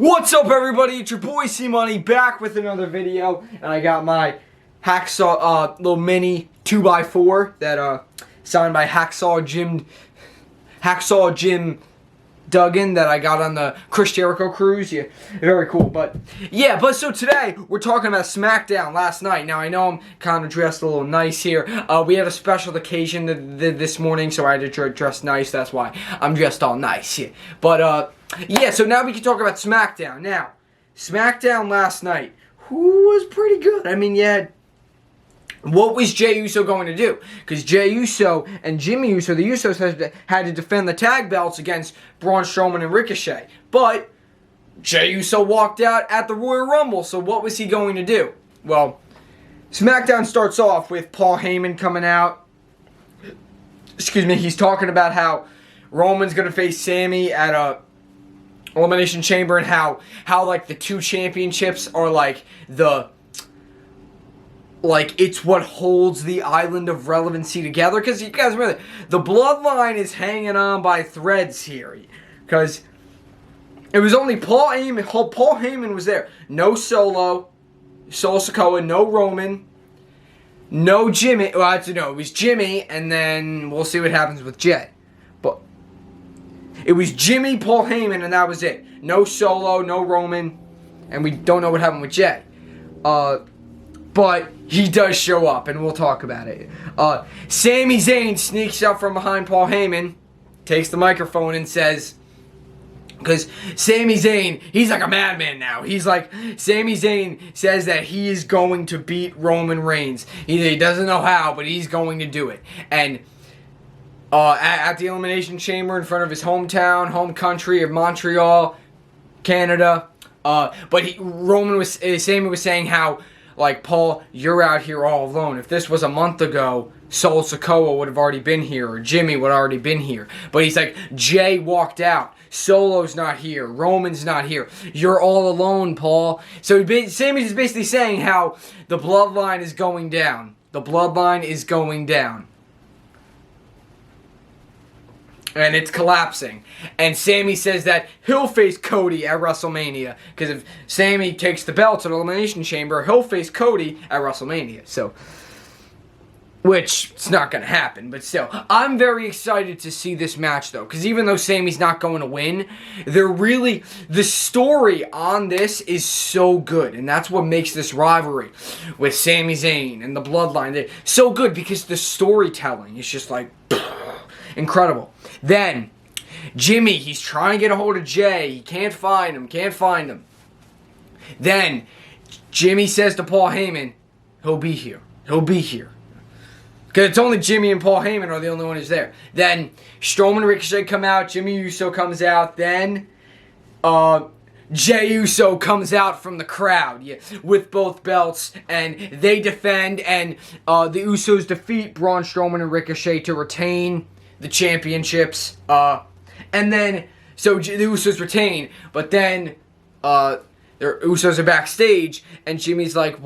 What's up, everybody? It's your boy C-Money back with another video, and I got my Hacksaw little mini 2x4 that signed by Hacksaw Jim Duggan that I got on the Chris Jericho cruise. Yeah, very cool. But so today we're talking about Smackdown last night. Now I know I'm kind of dressed a little nice here. We had a special occasion this morning, so I had to dress nice. That's why I'm dressed all nice. Yeah. But so now we can talk about Smackdown. Now, Smackdown last night, who was pretty good. I mean, what was Jey Uso going to do? Because Jey Uso and Jimmy Uso, the Usos, had to defend the tag belts against Braun Strowman and Ricochet. But Jey Uso walked out at the Royal Rumble, so what was he going to do? Well, SmackDown starts off with Paul Heyman coming out. He's talking about how Roman's going to face Sami at a Elimination Chamber, and how like the two championships are like it's what holds the island of relevancy together. Because you guys remember, the bloodline is hanging on by threads here. Because it was only Paul Heyman. Paul Heyman was there. No Solo Sikoa, no Roman, no Jimmy. Well, no, it was Jimmy, and then we'll see what happens with Jey. But it was Jimmy, Paul Heyman, and that was it. No Solo, no Roman, and we don't know what happened with Jey. But he does show up, and we'll talk about it. Sami Zayn sneaks up from behind Paul Heyman, takes the microphone and says, because Sami Zayn, he's like a madman now. Sami Zayn says that he is going to beat Roman Reigns. He doesn't know how, but he's going to do it. And at the Elimination Chamber in front of his hometown, home country of Montreal, Canada. Sami was saying how, like, Paul, you're out here all alone. If this was a month ago, Solo Sikoa would have already been here, or Jimmy would have already been here. But he's like, Jey walked out. Solo's not here. Roman's not here. You're all alone, Paul. So Sami's is basically saying how the bloodline is going down. The bloodline is going down. And it's collapsing. And Sami says that he'll face Cody at WrestleMania. Because if Sami takes the belts at Elimination Chamber, he'll face Cody at WrestleMania. So, which, it's not going to happen. But still, I'm very excited to see this match, though. Because even though Sami's not going to win, the story on this is so good. And that's what makes this rivalry with Sami Zayn and the Bloodline so good. Because the storytelling is just like incredible. Then, Jimmy, he's trying to get a hold of Jey. He can't find him. Then, Jimmy says to Paul Heyman, he'll be here. Because it's only Jimmy and Paul Heyman are the only one who's there. Then, Strowman and Ricochet come out. Jimmy Uso comes out. Then, Jey Uso comes out from the crowd with both belts, and they defend, and the Usos defeat Braun Strowman and Ricochet to retain the championships, and then, so the Usos retain, but then, the Usos are backstage, and Jimmy's like,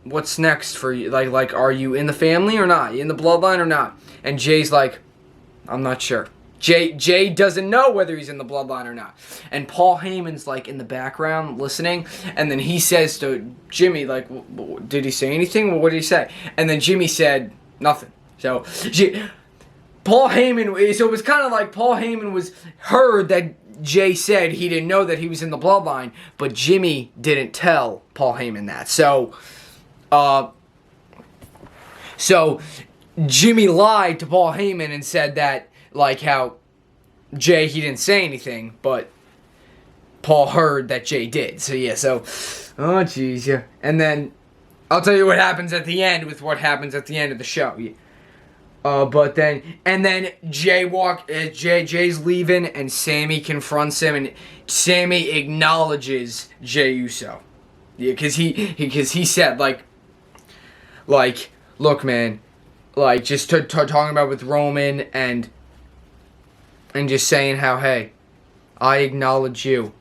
what's next for you? Like, are you in the family or not? You in the bloodline or not? And Jay's like, I'm not sure. Jey doesn't know whether he's in the bloodline or not. And Paul Heyman's like in the background listening, and then he says to Jimmy, like, did he say anything? What did he say? And then Jimmy said nothing. So, Paul Heyman, so it was kind of like Paul Heyman was heard that Jey said he didn't know that he was in the bloodline, but Jimmy didn't tell Paul Heyman that. So Jimmy lied to Paul Heyman and said that, like, how Jey, he didn't say anything, but Paul heard that Jey did. So oh jeez, yeah. And then I'll tell you what happens at the end with what happens at the end of the show. Yeah. Then Jay's leaving, and Sami confronts him, and Sami acknowledges Jey Uso. Yeah, because he said, like, look, man, like, just talking about with Roman, and just saying how, hey, I acknowledge you,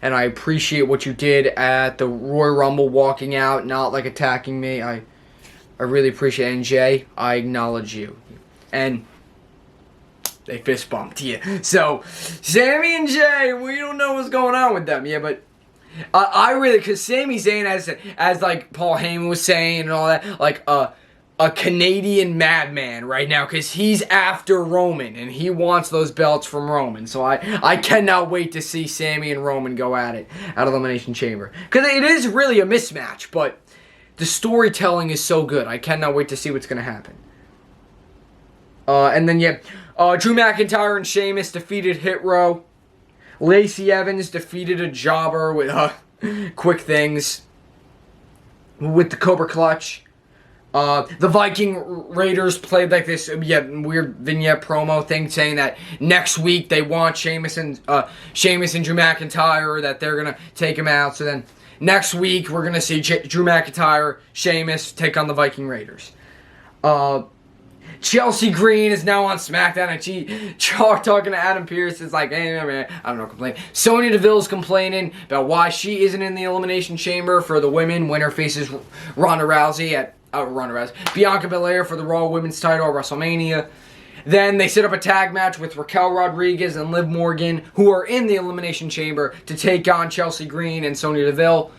and I appreciate what you did at the Royal Rumble, walking out, not, like, attacking me. I really appreciate it. And Jey, I acknowledge you. And they fist bumped, yeah. So, Sami and Jey, we don't know what's going on with them, yeah, but I really, because Sami Zayn, as like Paul Heyman was saying and all that, like a Canadian madman right now, because he's after Roman and he wants those belts from Roman. So I cannot wait to see Sami and Roman go at it at Elimination Chamber, because it is really a mismatch, but the storytelling is so good. I cannot wait to see what's going to happen. And then Drew McIntyre and Sheamus defeated Hit Row. Lacey Evans defeated a jobber with quick things with the Cobra Clutch. The Viking Raiders played like this weird vignette promo thing saying that next week they want Sheamus and Drew McIntyre, that they're going to take him out. So then next week we're going to see Drew McIntyre, Sheamus take on the Viking Raiders. Chelsea Green is now on Smackdown, and she talking to Adam Pearce. It's like, hey, man, I don't know, complaining. Sonya Deville's complaining about why she isn't in the Elimination Chamber for the women. Winner faces Ronda Rousey Bianca Belair for the Raw Women's title at WrestleMania. Then they set up a tag match with Raquel Rodriguez and Liv Morgan, who are in the Elimination Chamber, to take on Chelsea Green and Sonya Deville.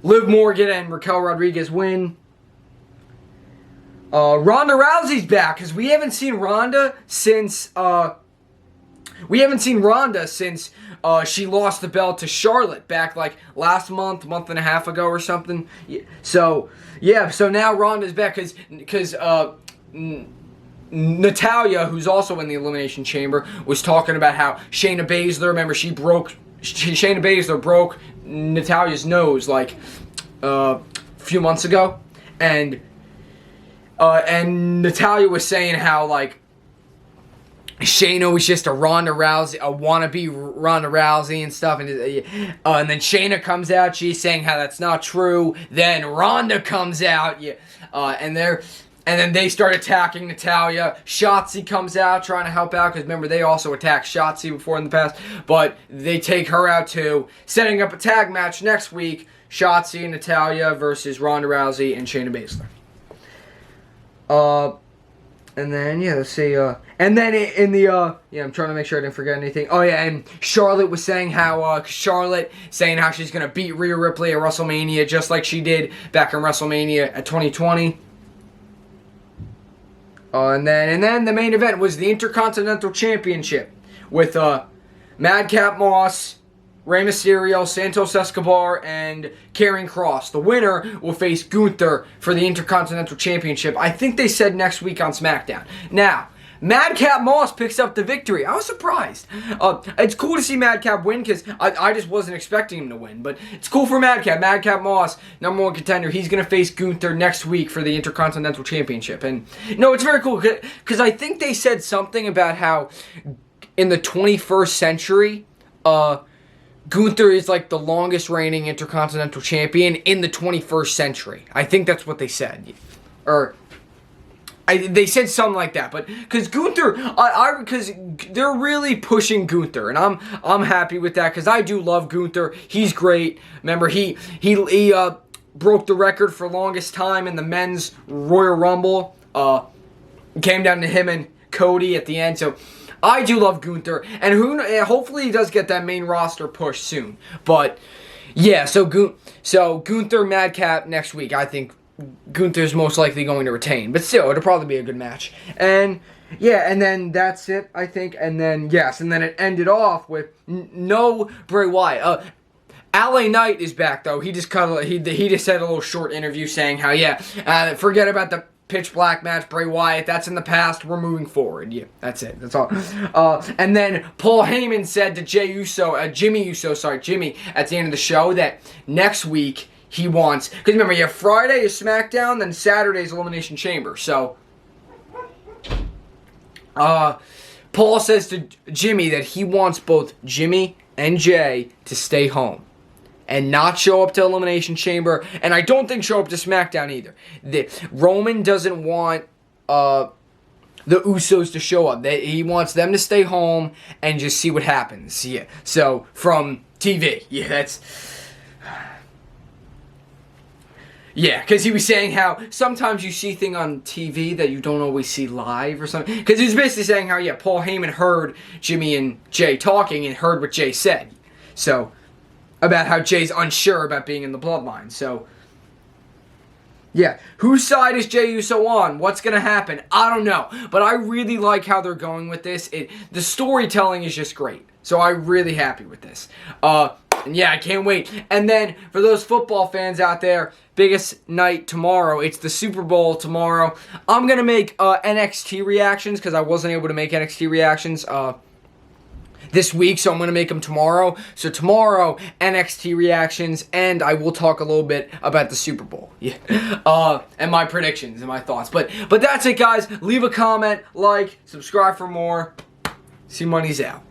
Liv Morgan and Raquel Rodriguez win. Ronda Rousey's back, because we haven't seen Ronda since she lost the belt to Charlotte back like last month and a half ago or something. So now Ronda's back because Natalya, who's also in the Elimination Chamber, was talking about how Shayna Baszler, remember, Shayna Baszler broke Natalya's nose like a few months ago, and Natalya was saying how like Shayna was just a wannabe Ronda Rousey and stuff, and then Shayna comes out, she's saying how that's not true. Then Ronda comes out, and then they start attacking Natalya. Shotzi comes out trying to help out, because remember, they also attacked Shotzi before in the past, but they take her out too, setting up a tag match next week: Shotzi and Natalya versus Ronda Rousey and Shayna Baszler. And then, let's see, and then in the, I'm trying to make sure I didn't forget anything. Oh, yeah, and Charlotte was saying how, she's gonna beat Rhea Ripley at WrestleMania, just like she did back in WrestleMania at 2020. And then the main event was the Intercontinental Championship with, Madcap Moss, Rey Mysterio, Santos Escobar, and Karrion Kross. The winner will face Gunther for the Intercontinental Championship. I think they said next week on SmackDown. Now, Madcap Moss picks up the victory. I was surprised. It's cool to see Madcap win, because I just wasn't expecting him to win. But it's cool for Madcap. Madcap Moss, number one contender. He's going to face Gunther next week for the Intercontinental Championship. And, no, it's very cool, because I think they said something about how in the 21st century, Gunther is like the longest reigning Intercontinental Champion in the 21st century. I think that's what they said. They said something like that. But because Gunther, because they're really pushing Gunther, and I'm happy with that, because I do love Gunther. He's great. Remember, he broke the record for longest time in the men's Royal Rumble. Came down to him and Cody at the end. So I do love Gunther, and hopefully he does get that main roster push soon. But yeah, so Gunther Madcap next week. I think Gunther's most likely going to retain, but still, it'll probably be a good match. And yeah, and then that's it, I think. And then it ended off with no Bray Wyatt. LA Knight is back though. He just had a little short interview saying how forget about the Pitch Black match, Bray Wyatt, that's in the past, we're moving forward. Yeah, that's it, that's all. And then Paul Heyman said to Jimmy Uso, at the end of the show, that next week he wants, because remember, you have Friday is SmackDown, then Saturday's Elimination Chamber. So, Paul says to Jimmy that he wants both Jimmy and Jay to stay home and not show up to Elimination Chamber, and I don't think show up to SmackDown either. Roman doesn't want the Usos to show up. He wants them to stay home and just see what happens. Yeah. So from TV, because he was saying how sometimes you see things on TV that you don't always see live or something. Because he was basically saying how Paul Heyman heard Jimmy and Jay talking and heard what Jay said. So about how Jay's unsure about being in the Bloodline. So, yeah. Whose side is Jey Uso on? What's going to happen? I don't know. But I really like how they're going with this. The storytelling is just great. So I'm really happy with this. And yeah, I can't wait. And then, for those football fans out there, biggest night tomorrow. It's the Super Bowl tomorrow. I'm going to make NXT reactions because I wasn't able to make NXT reactions this week, so I'm going to make them tomorrow. So tomorrow, NXT reactions, and I will talk a little bit about the Super Bowl. Yeah. And my predictions and my thoughts. But that's it, guys. Leave a comment, like, subscribe for more. C-Money's out.